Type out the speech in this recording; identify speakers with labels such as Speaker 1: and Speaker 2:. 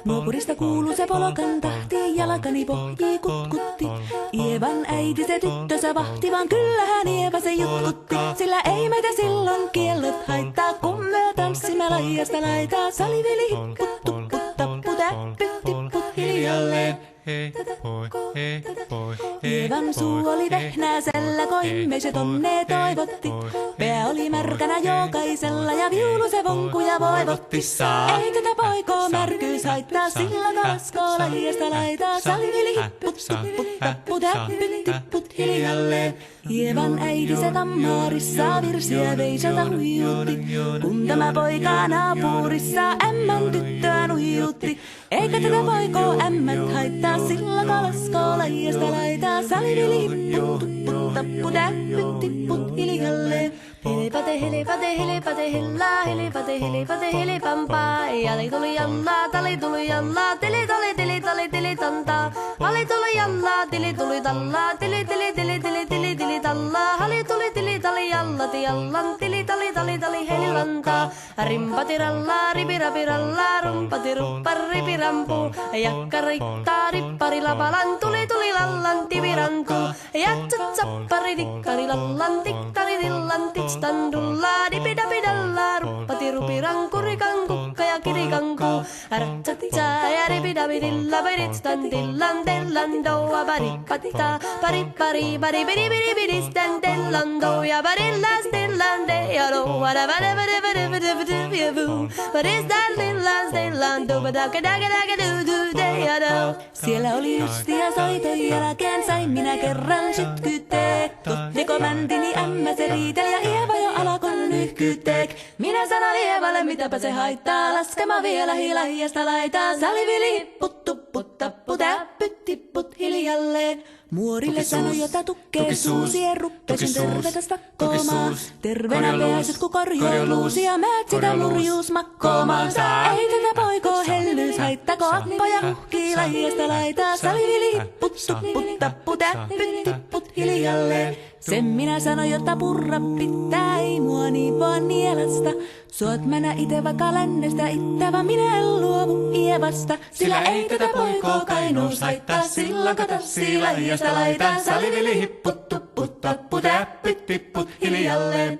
Speaker 1: Nuopurista kuuluu se polokan tahti, jalkani pohjii kutkutti. Ievan äiti se tyttönsä vahti, vaan kyllähän Ieva se jutkutti. Sillä ei meitä silloin kiellot haittaa, kun me tanssimme laijasta laitaa. Saliveli hipput, tupput, tapput, äppyt, tipput hiljalleen.
Speaker 2: Hei poi, hei poi,
Speaker 1: Ievan suu oli vehnäsellä, koimme se tonne toivotti. Pää oli märkänä jokaisella ja viulu se vonkuja voivotti. Ei tätä poikoo märkyys haittaa, sillä kalaskoo lajiasta laitaa. Salivili hipput, tupput, tapput, äppyt, tipput hiljalleen. Ievan äiti se tammaarissa virsiä veisalta huijutti. Kun tämä poika naapurissa ämmän tyttöä nuijutti. Eikä tätä poikoo ämmät haittaa, sillä kalaskoo lajiasta laitaa. Salivili hipput, tupput, tapput, äppyt, tipput hiljalleen. Helepate, helepate, helepate, hellaa, helepate, helepate, helepampaa. Jali tuli jallaa, tali tuli jallaa, tili tali, tili tali, tili tantaa. Hali tuli jallaa, tili tuli tallaa, tili tili tili tili tili tili tallaa. Hali tuli tili tali jallati jallan, tili tali tali tali helilantaa. Rimpati rallaa, ripirapi rallaa, rumpati ruppar, ripirampu. Jakka riittaa, rippari lapalan, tuli tuli lallan, tivirantuu. Jatsat sappari, dikkari lallan, tikkari dillan, standullaa, dipidapidallaa, ruppati rupiranku, rikanku, ja kirikanku. Ratsatsaa ja ripidapidilla, peditstan dillan, dellan, doa, paripatita, paripari, paripidipidipidi, stan, dellan, doa, parillas, dillan, dealo, whatever, what is that dillan, dillan, doa, dealo. Siellä oli justia soiton jälkeen, sain minä kerran sytkytek. Tuttiko mäntini ämmä se riiteli ja Ieva jo alakon nyhkytek. Minä sanon Ievalle, mitäpä se haittaa, laskema vielä hilahiasta laitaa. Salivili hipput, tupput, tapput, äppyt, tipput hiljalleen. Muorille sanoi, jota tukkee suusien ruppesin tervetä stakkoomaan. Terveenä pääset, kun korjoo luusia, määt sitä murjuus makkoomaan. Ei tätä poikoo hellyys haittako, appoja huhkii lajiasta laitaa. Salivili hipput, tupput, tapput, äppyt, tipput hiljalleen. Sen minä sanoin, jotta purra pitää, ei mua niin vaan nielasta. Suot mennä ite vaikka lännestä ittävä, minä en luovu Ievasta. Sillä ei tätä poikoo kainuus haittaa, silloin katassi lajiasta laitaa. Salivili hipput, tupput, tapput, äppyt, tipput hiljalleen.